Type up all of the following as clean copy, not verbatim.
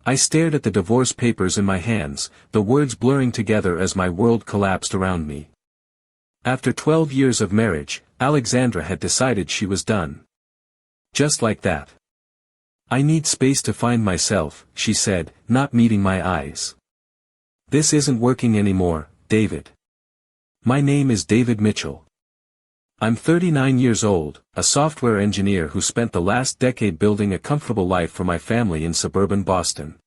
I stared at the divorce papers in my hands, the words blurring together as my world collapsed around me. After 12 years of marriage, Alexandra had decided she was done. Just like that. "I need space to find myself," she said, not meeting my eyes. "This isn't working anymore, David. My name is David Mitchell. I'm 39 years old, a software engineer who spent the last decade building a comfortable life for my family in suburban Boston.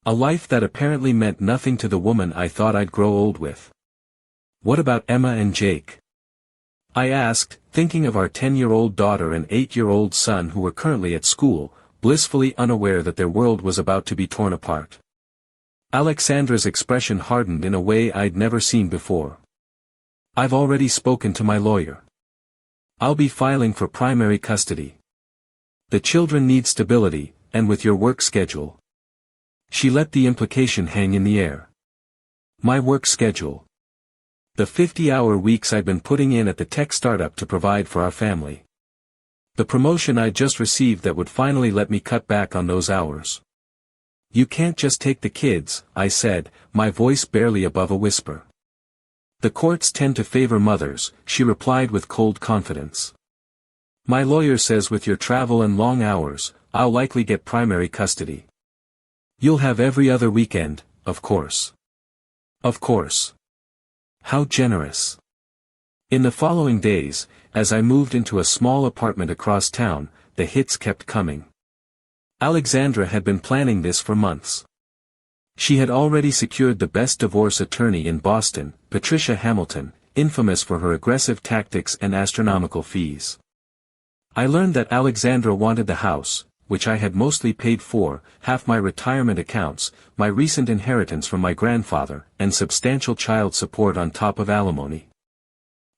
A life that apparently meant nothing to the woman I thought I'd grow old with. What about Emma and Jake?" I asked, thinking of our 10-year-old daughter and 8-year-old son who were currently at school, blissfully unaware that their world was about to be torn apart. Alexandra's expression hardened in a way I'd never seen before. "I've already spoken to my lawyer. I'll be filing for primary custody. The children need stability, and with your work schedule." She let the implication hang in the air. My work schedule. The 50-hour weeks I'd been putting in at the tech startup to provide for our family. The promotion I'd just received that would finally let me cut back on those hours. "You can't just take the kids," I said, my voice barely above a whisper. "The courts tend to favor mothers," she replied with cold confidence. "My lawyer says with your travel and long hours, I'll likely get primary custody. You'll have every other weekend, of course." Of course. How generous. In the following days, as I moved into a small apartment across town, the hits kept coming. Alexandra had been planning this for months. She had already secured the best divorce attorney in Boston, Patricia Hamilton, infamous for her aggressive tactics and astronomical fees. I learned that Alexandra wanted the house, which I had mostly paid for, half my retirement accounts, my recent inheritance from my grandfather, and substantial child support on top of alimony.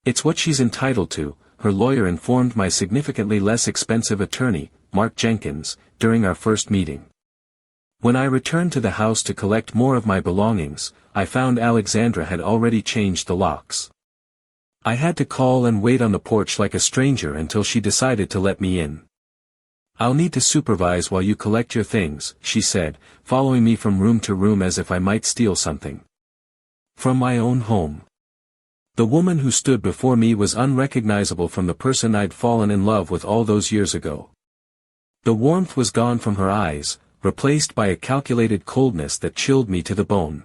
"It's what she's entitled to," her lawyer informed my significantly less expensive attorney, Mark Jenkins, during our first meeting. When I returned to the house to collect more of my belongings, I found Alexandra had already changed the locks. I had to call and wait on the porch like a stranger until she decided to let me in. "I'll need to supervise while you collect your things," she said, following me from room to room as if I might steal something from my own home. The woman who stood before me was unrecognizable from the person I'd fallen in love with all those years ago. The warmth was gone from her eyes, replaced by a calculated coldness that chilled me to the bone.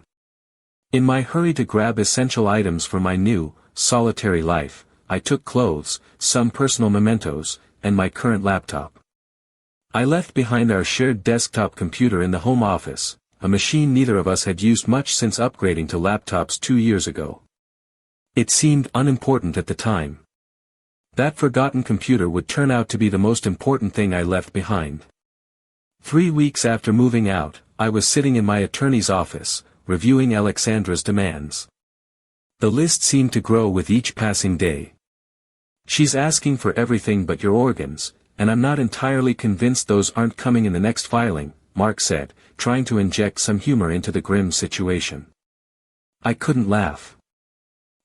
In my hurry to grab essential items for my new, solitary life, I took clothes, some personal mementos, and my current laptop. I left behind our shared desktop computer in the home office, a machine neither of us had used much since upgrading to laptops 2 years ago. It seemed unimportant at the time. That forgotten computer would turn out to be the most important thing I left behind. 3 weeks after moving out, I was sitting in my attorney's office, reviewing Alexandra's demands. The list seemed to grow with each passing day. "She's asking for everything but your organs, and I'm not entirely convinced those aren't coming in the next filing," Mark said, trying to inject some humor into the grim situation. I couldn't laugh.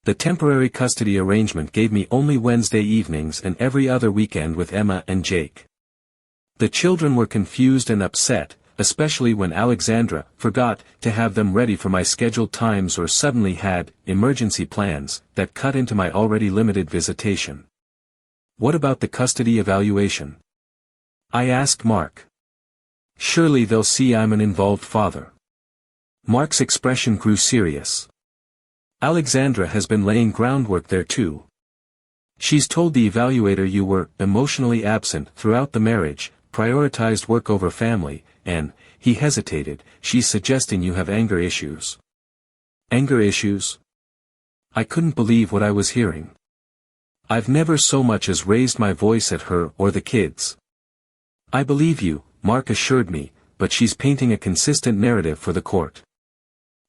The temporary custody arrangement gave me only Wednesday evenings and every other weekend with Emma and Jake. The children were confused and upset, especially when Alexandra forgot to have them ready for my scheduled times or suddenly had emergency plans that cut into my already limited visitation. "What about the custody evaluation?" I asked Mark. "Surely they'll see I'm an involved father." Mark's expression grew serious. "Alexandra has been laying groundwork there too. She's told the evaluator you were emotionally absent throughout the marriage, prioritized work over family, and," he hesitated, "she's suggesting you have anger issues." Anger issues? I couldn't believe what I was hearing. I've never so much as raised my voice at her or the kids. "I believe you," Mark assured me, "but she's painting a consistent narrative for the court.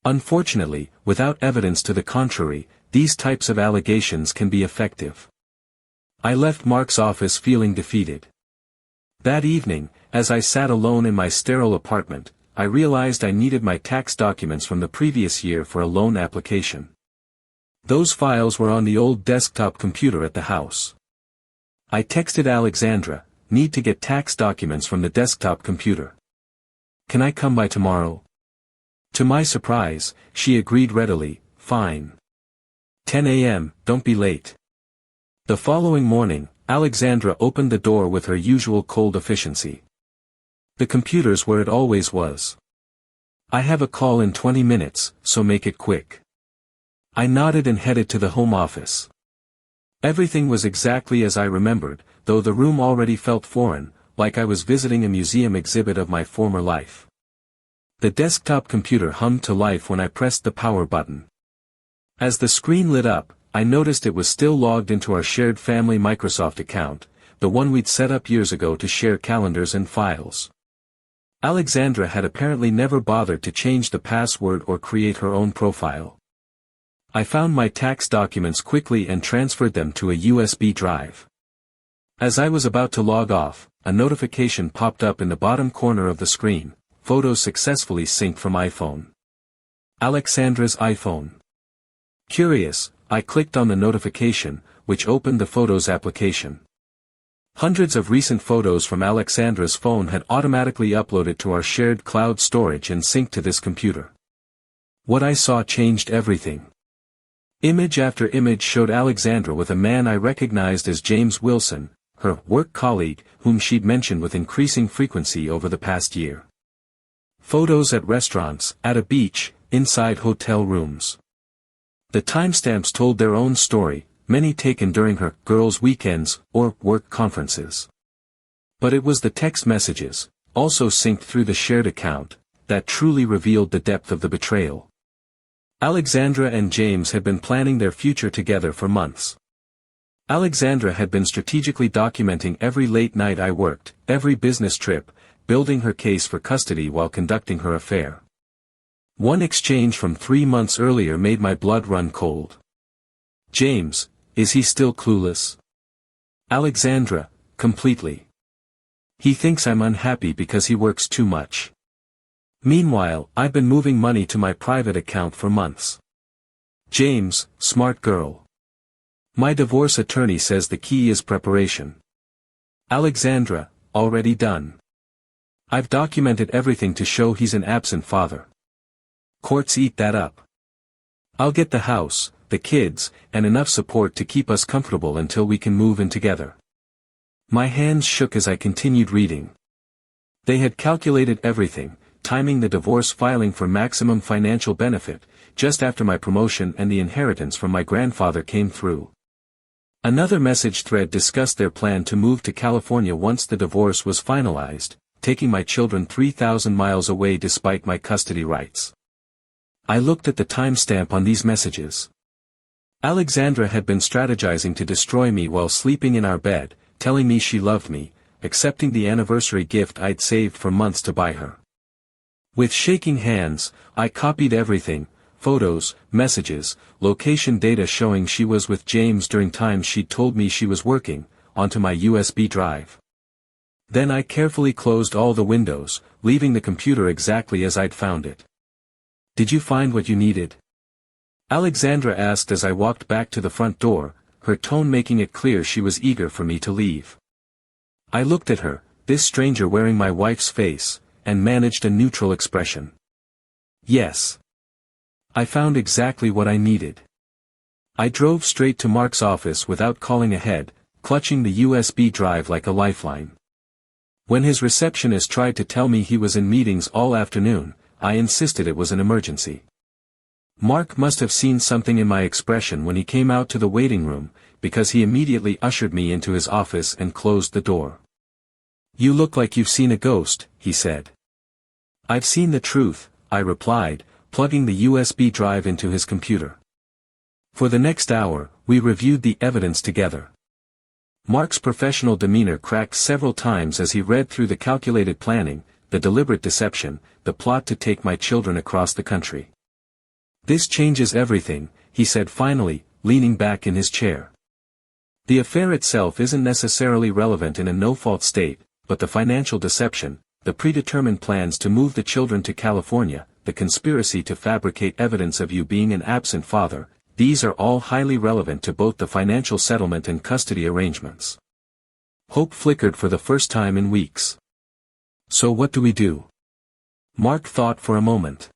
Unfortunately, without evidence to the contrary, these types of allegations can be effective." I left Mark's office feeling defeated. That evening, as I sat alone in my sterile apartment, I realized I needed my tax documents from the previous year for a loan application. Those files were on the old desktop computer at the house. I texted Alexandra, "Need to get tax documents from the desktop computer." Can I come by tomorrow? To my surprise, she agreed readily, fine. 10 a.m., don't be late. The following morning, Alexandra opened the door with her usual cold efficiency. The computer's where it always was. I have a call in 20 minutes, so make it quick. I nodded and headed to the home office. Everything was exactly as I remembered, though the room already felt foreign, like I was visiting a museum exhibit of my former life. The desktop computer hummed to life when I pressed the power button. As the screen lit up, I noticed it was still logged into our shared family Microsoft account, the one we'd set up years ago to share calendars and files. Alexandra had apparently never bothered to change the password or create her own profile. I found my tax documents quickly and transferred them to a USB drive. As I was about to log off, a notification popped up in the bottom corner of the screen: photos successfully synced from iPhone. Alexandra's iPhone. Curious, I clicked on the notification, which opened the Photos application. Hundreds of recent photos from Alexandra's phone had automatically uploaded to our shared cloud storage and synced to this computer. What I saw changed everything. Image after image showed Alexandra with a man I recognized as James Wilson, her work colleague, whom she'd mentioned with increasing frequency over the past year. Photos at restaurants, at a beach, inside hotel rooms. The timestamps told their own story, many taken during her girls' weekends or work conferences. But it was the text messages, also synced through the shared account, that truly revealed the depth of the betrayal. Alexandra and James had been planning their future together for months. Alexandra had been strategically documenting every late night I worked, every business trip, building her case for custody while conducting her affair. One exchange from 3 months earlier made my blood run cold. James, is he still clueless? Alexandra, completely. He thinks I'm unhappy because he works too much. Meanwhile, I've been moving money to my private account for months. James, smart girl. My divorce attorney says the key is preparation. Alexandra, already done. I've documented everything to show he's an absent father. Courts eat that up. I'll get the house, the kids, and enough support to keep us comfortable until we can move in together. My hands shook as I continued reading. They had calculated everything, timing the divorce filing for maximum financial benefit, just after my promotion and the inheritance from my grandfather came through. Another message thread discussed their plan to move to California once the divorce was finalized, taking my children 3,000 miles away despite my custody rights. I looked at the timestamp on these messages. Alexandra had been strategizing to destroy me while sleeping in our bed, telling me she loved me, accepting the anniversary gift I'd saved for months to buy her. With shaking hands, I copied everything: photos, messages, location data showing she was with James during times she'd told me she was working, onto my USB drive. Then I carefully closed all the windows, leaving the computer exactly as I'd found it. Did you find what you needed? Alexandra asked as I walked back to the front door, her tone making it clear she was eager for me to leave. I looked at her, this stranger wearing my wife's face, and managed a neutral expression. Yes. I found exactly what I needed. I drove straight to Mark's office without calling ahead, clutching the USB drive like a lifeline. When his receptionist tried to tell me he was in meetings all afternoon, I insisted it was an emergency. Mark must have seen something in my expression when he came out to the waiting room, because he immediately ushered me into his office and closed the door. You look like you've seen a ghost, he said. I've seen the truth, I replied, plugging the USB drive into his computer. For the next hour, we reviewed the evidence together. Mark's professional demeanor cracked several times as he read through the calculated planning, the deliberate deception, the plot to take my children across the country. This changes everything, he said finally, leaning back in his chair. The affair itself isn't necessarily relevant in a no-fault state, but the financial deception, the predetermined plans to move the children to California, the conspiracy to fabricate evidence of you being an absent father, these are all highly relevant to both the financial settlement and custody arrangements. Hope flickered for the first time in weeks. So what do we do? Mark thought for a moment.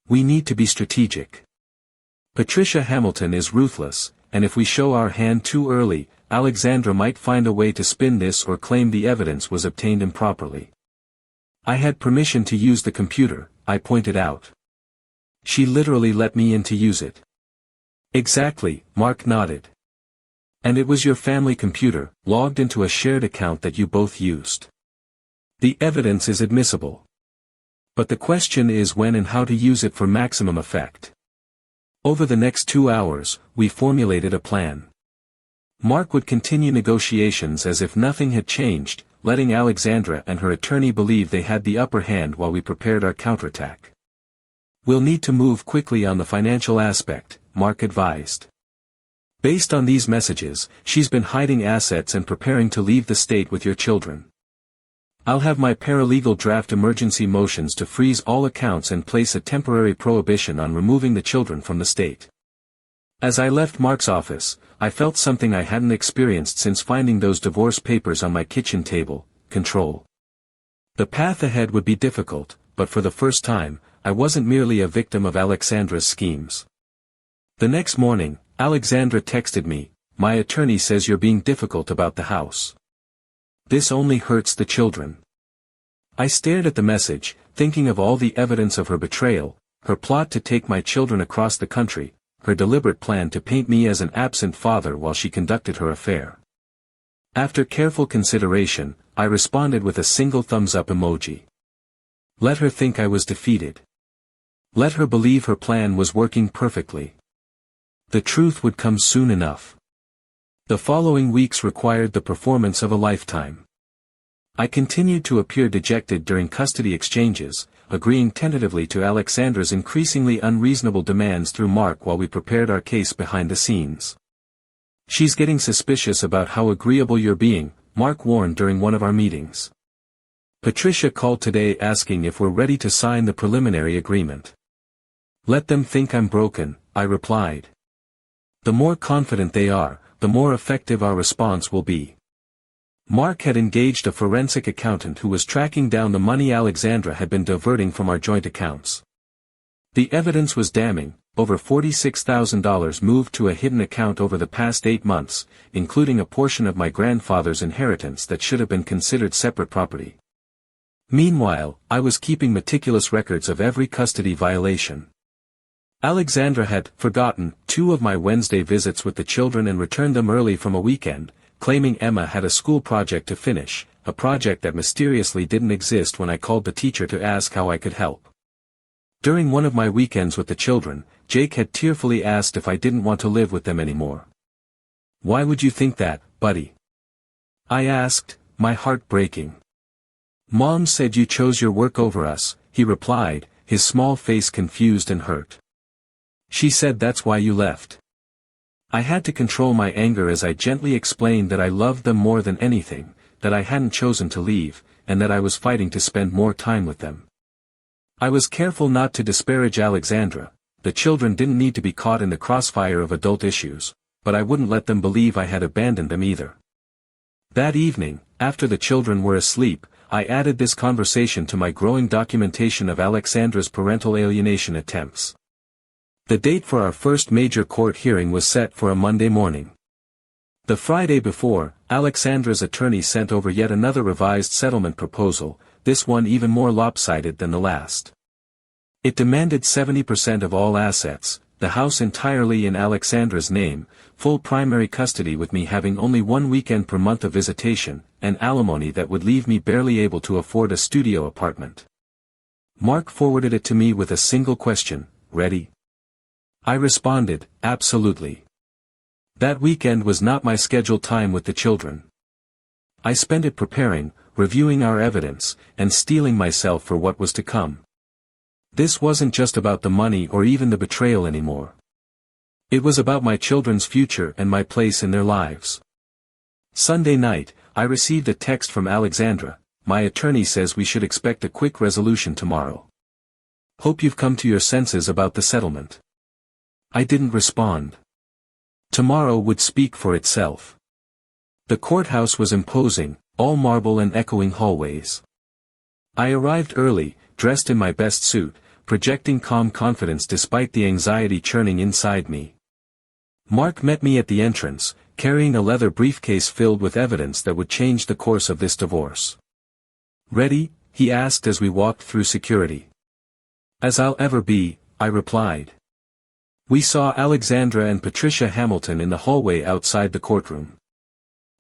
We need to be strategic. Patricia Hamilton is ruthless, and if we show our hand too early, Alexandra might find a way to spin this or claim the evidence was obtained improperly. I had permission to use the computer, I pointed out. She literally let me in to use it. Exactly, Mark nodded. And it was your family computer, logged into a shared account that you both used. The evidence is admissible. But the question is when and how to use it for maximum effect. Over the next 2 hours, we formulated a plan. Mark would continue negotiations as if nothing had changed, letting Alexandra and her attorney believe they had the upper hand while we prepared our counterattack. We'll need to move quickly on the financial aspect, Mark advised. Based on these messages, she's been hiding assets and preparing to leave the state with your children. I'll have my paralegal draft emergency motions to freeze all accounts and place a temporary prohibition on removing the children from the state. As I left Mark's office, I felt something I hadn't experienced since finding those divorce papers on my kitchen table: control. The path ahead would be difficult, but for the first time, I wasn't merely a victim of Alexandra's schemes. The next morning, Alexandra texted me, "My attorney says you're being difficult about the house. This only hurts the children." I stared at the message, thinking of all the evidence of her betrayal, her plot to take my children across the country, her deliberate plan to paint me as an absent father while she conducted her affair. After careful consideration, I responded with a single thumbs-up emoji. Let her think I was defeated. Let her believe her plan was working perfectly. The truth would come soon enough. The following weeks required the performance of a lifetime. I continued to appear dejected during custody exchanges, agreeing tentatively to Alexandra's increasingly unreasonable demands through Mark while we prepared our case behind the scenes. "She's getting suspicious about how agreeable you're being," Mark warned during one of our meetings. "Patricia called today asking if we're ready to sign the preliminary agreement." "Let them think I'm broken," I replied. "The more confident they are, the more effective our response will be." Mark had engaged a forensic accountant who was tracking down the money Alexandra had been diverting from our joint accounts. The evidence was damning: over $46,000 moved to a hidden account over the past 8 months, including a portion of my grandfather's inheritance that should have been considered separate property. Meanwhile, I was keeping meticulous records of every custody violation. Alexandra had forgotten 2 of my Wednesday visits with the children and returned them early from a weekend, claiming Emma had a school project to finish, a project that mysteriously didn't exist when I called the teacher to ask how I could help. During one of my weekends with the children, Jake had tearfully asked if I didn't want to live with them anymore. "Why would you think that, buddy?" I asked, my heart breaking. "Mom said you chose your work over us," he replied, his small face confused and hurt. "She said that's why you left." I had to control my anger as I gently explained that I loved them more than anything, that I hadn't chosen to leave, and that I was fighting to spend more time with them. I was careful not to disparage Alexandra. The children didn't need to be caught in the crossfire of adult issues, but I wouldn't let them believe I had abandoned them either. That evening, after the children were asleep, I added this conversation to my growing documentation of Alexandra's parental alienation attempts. The date for our first major court hearing was set for a Monday morning. The Friday before, Alexandra's attorney sent over yet another revised settlement proposal, this one even more lopsided than the last. It demanded 70% of all assets, the house entirely in Alexandra's name, full primary custody with me having only 1 weekend per month of visitation, and alimony that would leave me barely able to afford a studio apartment. Mark forwarded it to me with a single question: "Ready?" I responded, "Absolutely." That weekend was not my scheduled time with the children. I spent it preparing, reviewing our evidence, and steeling myself for what was to come. This wasn't just about the money or even the betrayal anymore. It was about my children's future and my place in their lives. Sunday night, I received a text from Alexandra: "My attorney says we should expect a quick resolution tomorrow. Hope you've come to your senses about the settlement." I didn't respond. Tomorrow would speak for itself. The courthouse was imposing, all marble and echoing hallways. I arrived early, dressed in my best suit, projecting calm confidence despite the anxiety churning inside me. Mark met me at the entrance, carrying a leather briefcase filled with evidence that would change the course of this divorce. "Ready?" he asked as we walked through security. "As I'll ever be," I replied. We saw Alexandra and Patricia Hamilton in the hallway outside the courtroom.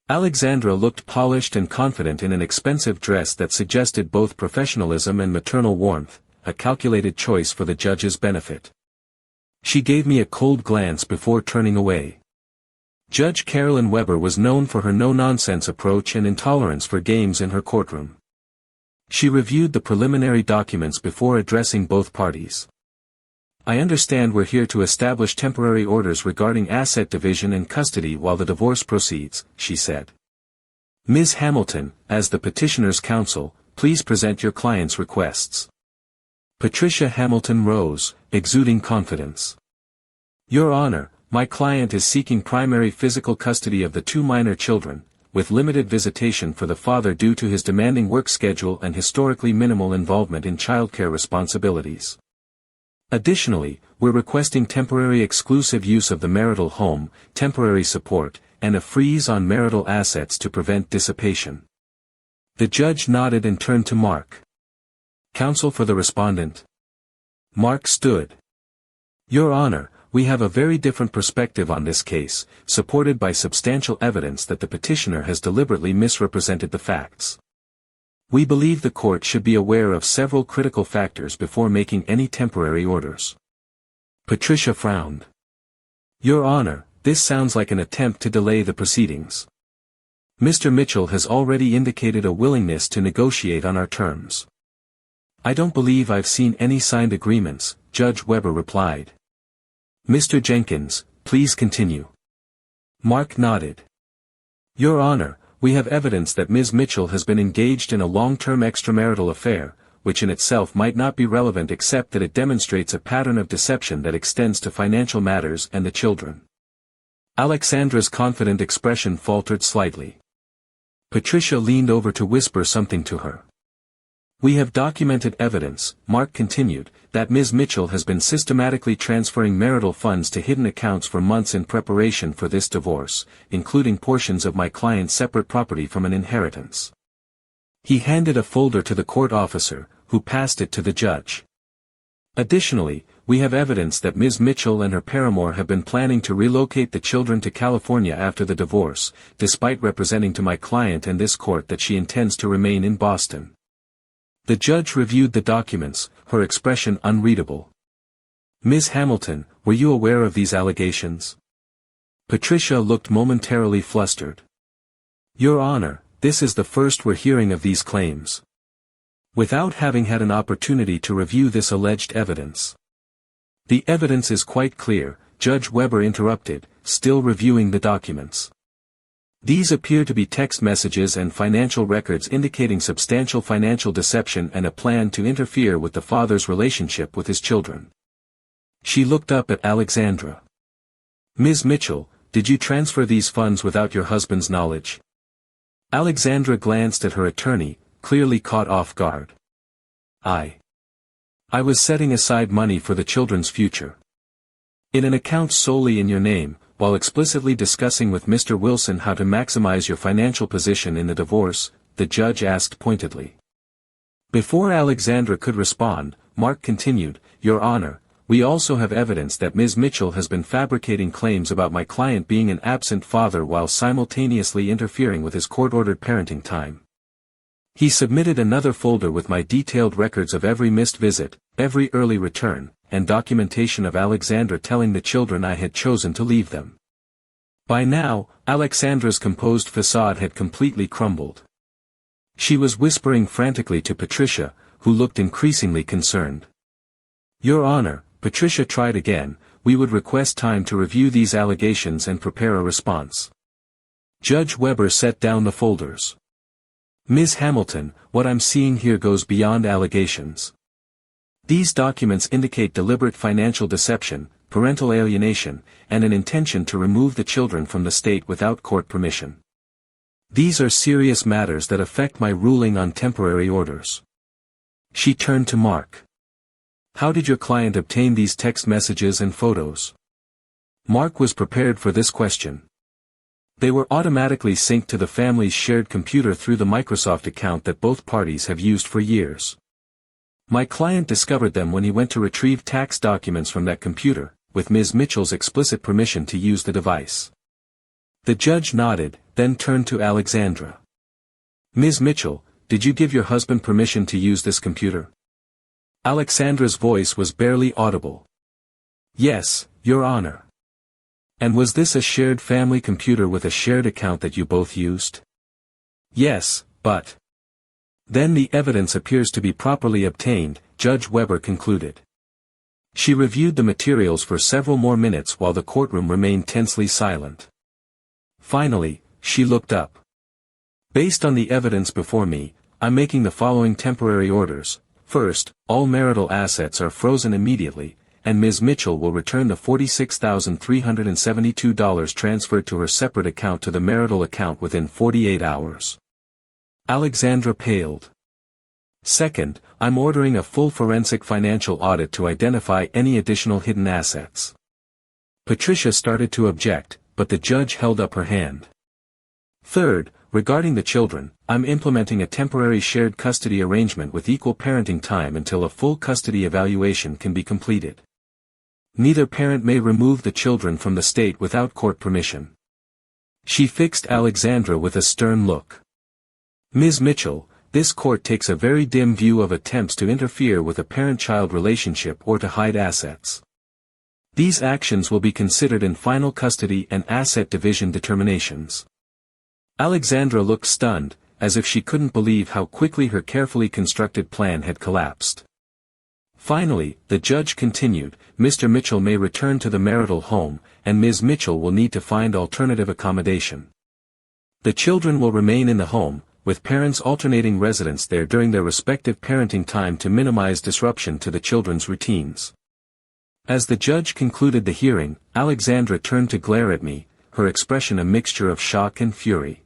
Alexandra looked polished and confident in an expensive dress that suggested both professionalism and maternal warmth, a calculated choice for the judge's benefit. She gave me a cold glance before turning away. Judge Carolyn Weber was known for her no-nonsense approach and intolerance for games in her courtroom. She reviewed the preliminary documents before addressing both parties. "I understand we're here to establish temporary orders regarding asset division and custody while the divorce proceeds," she said. "Ms. Hamilton, as the petitioner's counsel, please present your client's requests." Patricia Hamilton rose, exuding confidence. "Your Honor, my client is seeking primary physical custody of the 2 minor children, with limited visitation for the father due to his demanding work schedule and historically minimal involvement in childcare responsibilities. Additionally, we're requesting temporary exclusive use of the marital home, temporary support, and a freeze on marital assets to prevent dissipation." The judge nodded and turned to Mark. "Counsel for the respondent." Mark stood. "Your Honor, we have a very different perspective on this case, supported by substantial evidence that the petitioner has deliberately misrepresented the facts. We believe the court should be aware of several critical factors before making any temporary orders." Patricia frowned. "Your Honor, this sounds like an attempt to delay the proceedings. Mr. Mitchell has already indicated a willingness to negotiate on our terms." "I don't believe I've seen any signed agreements," Judge Weber replied. "Mr. Jenkins, please continue." Mark nodded. "Your Honor, we have evidence that Ms. Mitchell has been engaged in a long-term extramarital affair, which in itself might not be relevant except that it demonstrates a pattern of deception that extends to financial matters and the children." Alexandra's confident expression faltered slightly. Patricia leaned over to whisper something to her. "We have documented evidence," Mark continued, "that Ms. Mitchell has been systematically transferring marital funds to hidden accounts for months in preparation for this divorce, including portions of my client's separate property from an inheritance." He handed a folder to the court officer, who passed it to the judge. "Additionally, we have evidence that Ms. Mitchell and her paramour have been planning to relocate the children to California after the divorce, despite representing to my client and this court that she intends to remain in Boston." The judge reviewed the documents, her expression unreadable. "Ms. Hamilton, were you aware of these allegations?" Patricia looked momentarily flustered. "Your Honor, this is the first we're hearing of these claims." "Without having had an opportunity to review this alleged evidence." "The evidence is quite clear," Judge Weber interrupted, still reviewing the documents. "These appear to be text messages and financial records indicating substantial financial deception and a plan to interfere with the father's relationship with his children." She looked up at Alexandra. "Ms. Mitchell, did you transfer these funds without your husband's knowledge?" Alexandra glanced at her attorney, clearly caught off guard. I was setting aside money for the children's future. In an account solely in your name, while explicitly discussing with Mr. Wilson how to maximize your financial position in the divorce," the judge asked pointedly. Before Alexandra could respond, Mark continued, "Your Honor, we also have evidence that Ms. Mitchell has been fabricating claims about my client being an absent father while simultaneously interfering with his court-ordered parenting time." He submitted another folder with my detailed records of every missed visit, every early return, and documentation of Alexandra telling the children I had chosen to leave them. By now, Alexandra's composed facade had completely crumbled. She was whispering frantically to Patricia, who looked increasingly concerned. "Your Honor," Patricia tried again, "we would request time to review these allegations and prepare a response." Judge Weber set down the folders. "Ms. Hamilton, what I'm seeing here goes beyond allegations. These documents indicate deliberate financial deception, parental alienation, and an intention to remove the children from the state without court permission. These are serious matters that affect my ruling on temporary orders." She turned to Mark. How did your client obtain these text messages and photos? Mark was prepared for this question. They were automatically synced to the family's shared computer through the Microsoft account that both parties have used for years. My client discovered them when he went to retrieve tax documents from that computer, with Ms. Mitchell's explicit permission to use the device. The judge nodded, then turned to Alexandra. Ms. Mitchell, did you give your husband permission to use this computer? Alexandra's voice was barely audible. Yes, Your Honor. And was this a shared family computer with a shared account that you both used? Yes, but... Then the evidence appears to be properly obtained, Judge Weber concluded. She reviewed the materials for several more minutes while the courtroom remained tensely silent. Finally, she looked up. Based on the evidence before me, I'm making the following temporary orders. First, all marital assets are frozen immediately, and Ms. Mitchell will return the $46,372 transferred to her separate account to the marital account within 48 hours. Alexandra paled. Second, I'm ordering a full forensic financial audit to identify any additional hidden assets. Patricia started to object, but the judge held up her hand. Third, regarding the children, I'm implementing a temporary shared custody arrangement with equal parenting time until a full custody evaluation can be completed. Neither parent may remove the children from the state without court permission. She fixed Alexandra with a stern look. Ms. Mitchell, this court takes a very dim view of attempts to interfere with a parent-child relationship or to hide assets. These actions will be considered in final custody and asset division determinations. Alexandra looked stunned, as if she couldn't believe how quickly her carefully constructed plan had collapsed. Finally, the judge continued, Mr. Mitchell may return to the marital home, and Ms. Mitchell will need to find alternative accommodation. The children will remain in the home, with parents alternating residence there during their respective parenting time to minimize disruption to the children's routines. As the judge concluded the hearing, Alexandra turned to glare at me, her expression a mixture of shock and fury.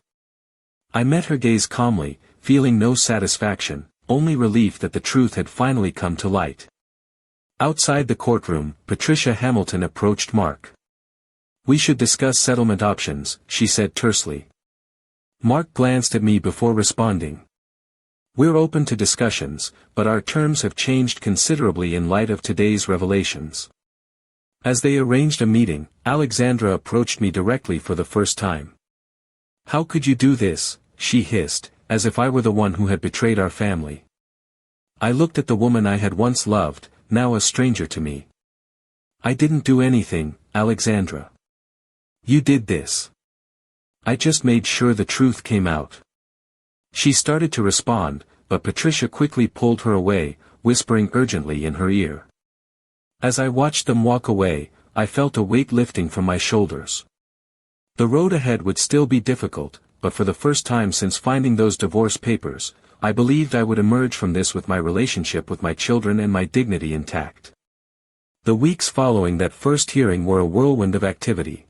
I met her gaze calmly, feeling no satisfaction, only relief that the truth had finally come to light. Outside the courtroom, Patricia Hamilton approached Mark. We should discuss settlement options, she said tersely. Mark glanced at me before responding. We're open to discussions, but our terms have changed considerably in light of today's revelations. As they arranged a meeting, Alexandra approached me directly for the first time. How could you do this, she hissed, as if I were the one who had betrayed our family. I looked at the woman I had once loved, now a stranger to me. I didn't do anything, Alexandra. You did this. I just made sure the truth came out. She started to respond, but Patricia quickly pulled her away, whispering urgently in her ear. As I watched them walk away, I felt a weight lifting from my shoulders. The road ahead would still be difficult, but for the first time since finding those divorce papers, I believed I would emerge from this with my relationship with my children and my dignity intact. The weeks following that first hearing were a whirlwind of activity.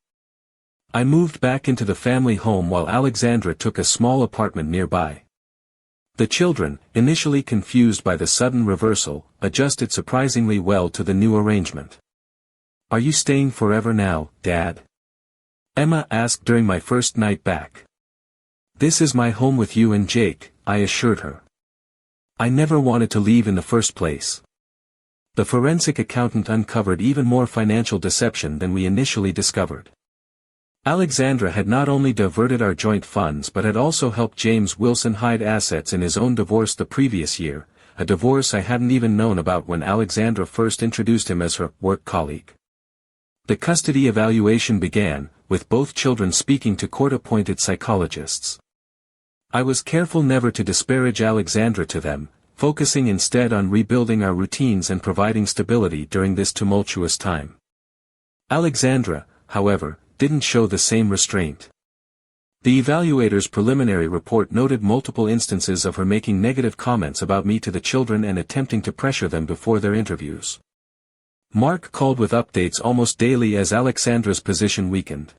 I moved back into the family home while Alexandra took a small apartment nearby. The children, initially confused by the sudden reversal, adjusted surprisingly well to the new arrangement. Are you staying forever now, Dad? Emma asked during my first night back. This is my home with you and Jake, I assured her. I never wanted to leave in the first place. The forensic accountant uncovered even more financial deception than we initially discovered. Alexandra had not only diverted our joint funds but had also helped James Wilson hide assets in his own divorce the previous year, a divorce I hadn't even known about when Alexandra first introduced him as her work colleague. The custody evaluation began, with both children speaking to court-appointed psychologists. I was careful never to disparage Alexandra to them, focusing instead on rebuilding our routines and providing stability during this tumultuous time. Alexandra, however, didn't show the same restraint. The evaluator's preliminary report noted multiple instances of her making negative comments about me to the children and attempting to pressure them before their interviews. Mark called with updates almost daily as Alexandra's position weakened.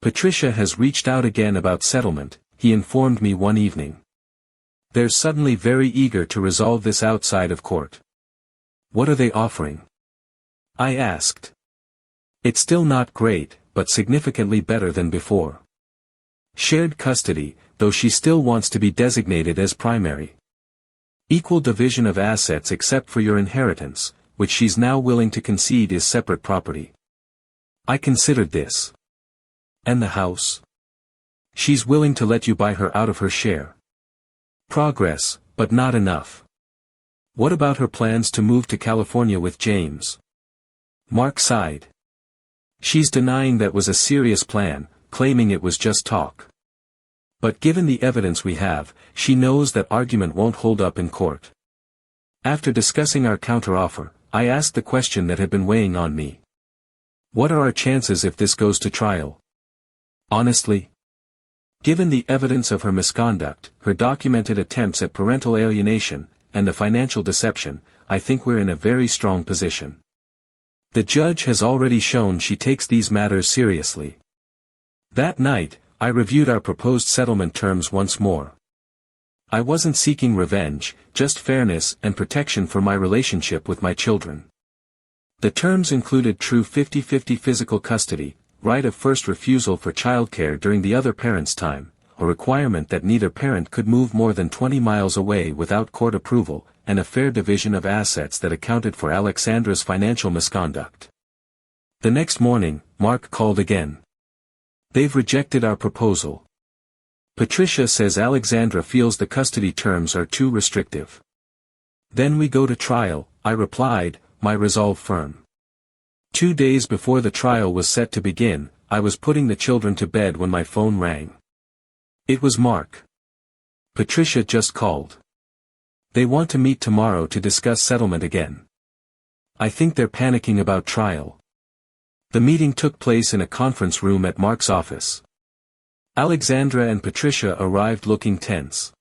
Patricia has reached out again about settlement, he informed me one evening. They're suddenly very eager to resolve this outside of court. What are they offering? I asked. It's still not great, but significantly better than before. Shared custody, though she still wants to be designated as primary. Equal division of assets except for your inheritance, which she's now willing to concede is separate property. I considered this. And the house? She's willing to let you buy her out of her share. Progress, but not enough. What about her plans to move to California with James? Mark sighed. She's denying that was a serious plan, claiming it was just talk. But given the evidence we have, she knows that argument won't hold up in court. After discussing our counteroffer, I asked the question that had been weighing on me. What are our chances if this goes to trial? Honestly? Given the evidence of her misconduct, her documented attempts at parental alienation, and the financial deception, I think we're in a very strong position. The judge has already shown she takes these matters seriously. That night, I reviewed our proposed settlement terms once more. I wasn't seeking revenge, just fairness and protection for my relationship with my children. The terms included true 50-50 physical custody, right of first refusal for childcare during the other parent's time, a requirement that neither parent could move more than 20 miles away without court approval, and a fair division of assets that accounted for Alexandra's financial misconduct. The next morning, Mark called again. They've rejected our proposal. Patricia says Alexandra feels the custody terms are too restrictive. Then we go to trial, I replied, my resolve firm. 2 days before the trial was set to begin, I was putting the children to bed when my phone rang. It was Mark. Patricia just called. They want to meet tomorrow to discuss settlement again. I think they're panicking about trial. The meeting took place in a conference room at Mark's office. Alexandra and Patricia arrived looking tense.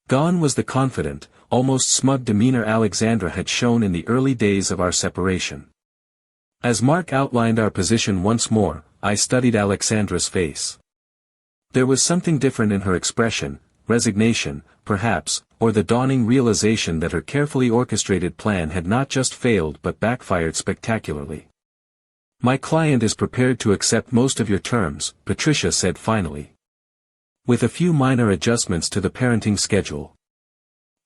Gone was the confident, almost smug demeanor Alexandra had shown in the early days of our separation. As Mark outlined our position once more, I studied Alexandra's face. There was something different in her expression, resignation, perhaps, or the dawning realization that her carefully orchestrated plan had not just failed but backfired spectacularly. My client is prepared to accept most of your terms, Patricia said finally. With a few minor adjustments to the parenting schedule.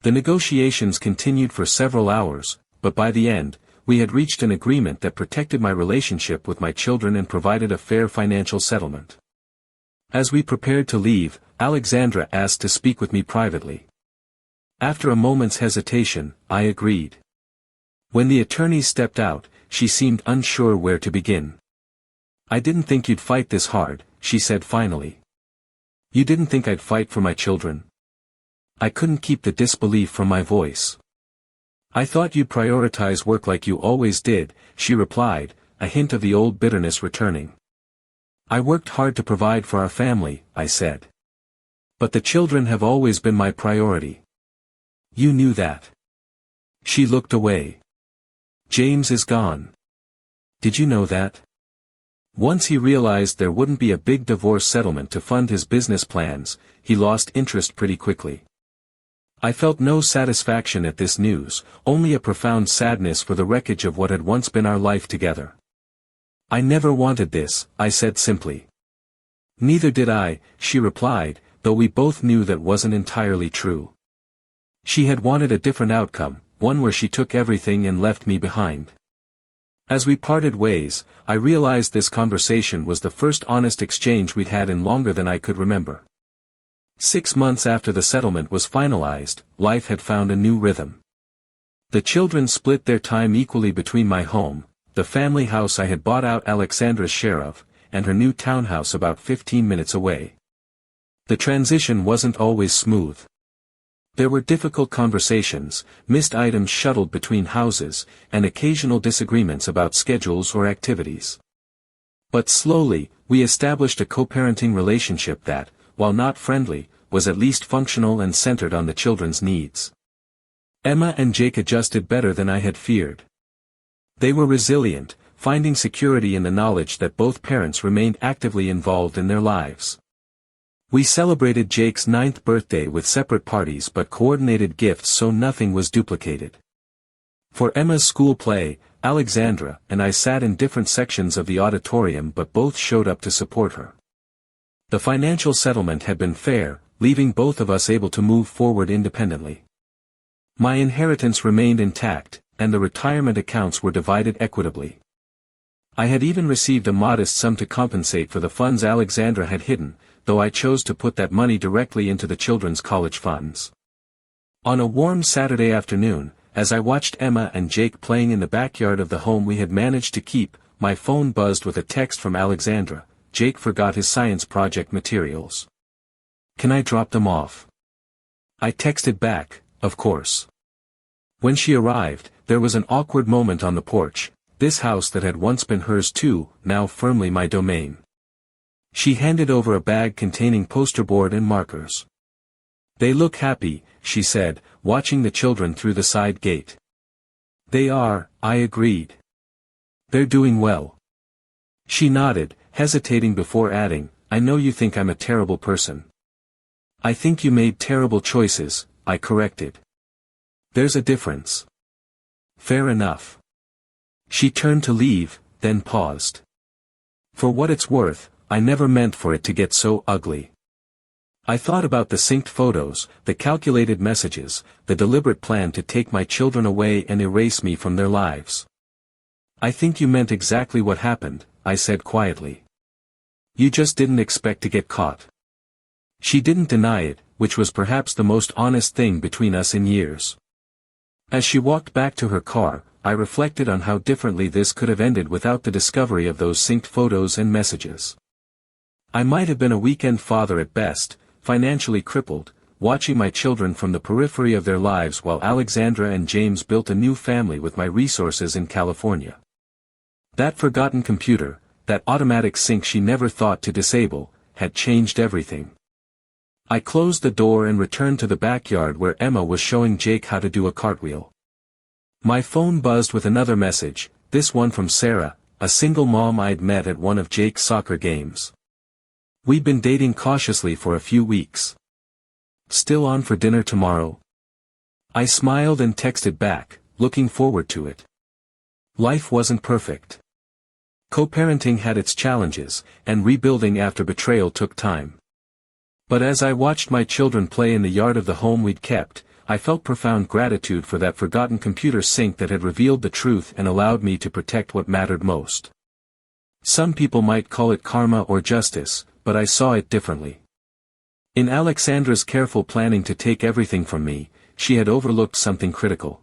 The negotiations continued for several hours, but by the end, we had reached an agreement that protected my relationship with my children and provided a fair financial settlement. As we prepared to leave, Alexandra asked to speak with me privately. After a moment's hesitation, I agreed. When the attorneys stepped out, she seemed unsure where to begin. I didn't think you'd fight this hard, she said finally. You didn't think I'd fight for my children? I couldn't keep the disbelief from my voice. I thought you'd prioritize work like you always did, she replied, a hint of the old bitterness returning. I worked hard to provide for our family, I said. But the children have always been my priority. You knew that. She looked away. James is gone. Did you know that? Once he realized there wouldn't be a big divorce settlement to fund his business plans, he lost interest pretty quickly. I felt no satisfaction at this news, only a profound sadness for the wreckage of what had once been our life together. I never wanted this, I said simply. Neither did I, she replied, though we both knew that wasn't entirely true. She had wanted a different outcome, one where she took everything and left me behind. As we parted ways, I realized this conversation was the first honest exchange we'd had in longer than I could remember. 6 months after the settlement was finalized, life had found a new rhythm. The children split their time equally between my home, the family house I had bought out Alexandra's share of, and her new townhouse about 15 minutes away. The transition wasn't always smooth. There were difficult conversations, missed items shuttled between houses, and occasional disagreements about schedules or activities. But slowly, we established a co-parenting relationship that, while not friendly, was at least functional and centered on the children's needs. Emma and Jake adjusted better than I had feared. They were resilient, finding security in the knowledge that both parents remained actively involved in their lives. We celebrated Jake's 9th birthday with separate parties but coordinated gifts so nothing was duplicated. For Emma's school play, Alexandra and I sat in different sections of the auditorium but both showed up to support her. The financial settlement had been fair, leaving both of us able to move forward independently. My inheritance remained intact, and the retirement accounts were divided equitably. I had even received a modest sum to compensate for the funds Alexandra had hidden, though I chose to put that money directly into the children's college funds. On a warm Saturday afternoon, as I watched Emma and Jake playing in the backyard of the home we had managed to keep, my phone buzzed with a text from Alexandra. Jake forgot his science project materials. Can I drop them off? I texted back, of course. When she arrived, there was an awkward moment on the porch. This house that had once been hers too, now firmly my domain. She handed over a bag containing poster board and markers. They look happy, she said, watching the children through the side gate. They are, I agreed. They're doing well. She nodded, hesitating before adding, I know you think I'm a terrible person. I think you made terrible choices, I corrected. There's a difference. Fair enough. She turned to leave, then paused. For what it's worth, I never meant for it to get so ugly. I thought about the synced photos, the calculated messages, the deliberate plan to take my children away and erase me from their lives. I think you meant exactly what happened, I said quietly. You just didn't expect to get caught. She didn't deny it, which was perhaps the most honest thing between us in years. As she walked back to her car, I reflected on how differently this could have ended without the discovery of those synced photos and messages. I might have been a weekend father at best, financially crippled, watching my children from the periphery of their lives while Alexandra and James built a new family with my resources in California. That forgotten computer, that automatic sync she never thought to disable, had changed everything. I closed the door and returned to the backyard where Emma was showing Jake how to do a cartwheel. My phone buzzed with another message, this one from Sarah, a single mom I'd met at one of Jake's soccer games. We'd been dating cautiously for a few weeks. Still on for dinner tomorrow? I smiled and texted back, looking forward to it. Life wasn't perfect. Co-parenting had its challenges, and rebuilding after betrayal took time. But as I watched my children play in the yard of the home we'd kept, I felt profound gratitude for that forgotten computer sync that had revealed the truth and allowed me to protect what mattered most. Some people might call it karma or justice, but I saw it differently. In Alexandra's careful planning to take everything from me, she had overlooked something critical.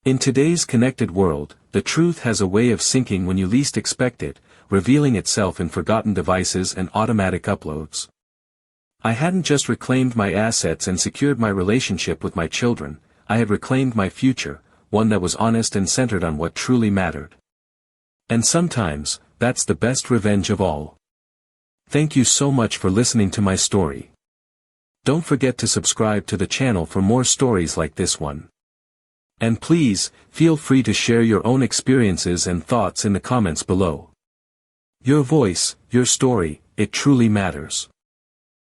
In today's connected world, the truth has a way of sinking when you least expect it, revealing itself in forgotten devices and automatic uploads. I hadn't just reclaimed my assets and secured my relationship with my children, I had reclaimed my future, one that was honest and centered on what truly mattered. And sometimes, that's the best revenge of all. Thank you so much for listening to my story. Don't forget to subscribe to the channel for more stories like this one. And please, feel free to share your own experiences and thoughts in the comments below. Your voice, your story, it truly matters.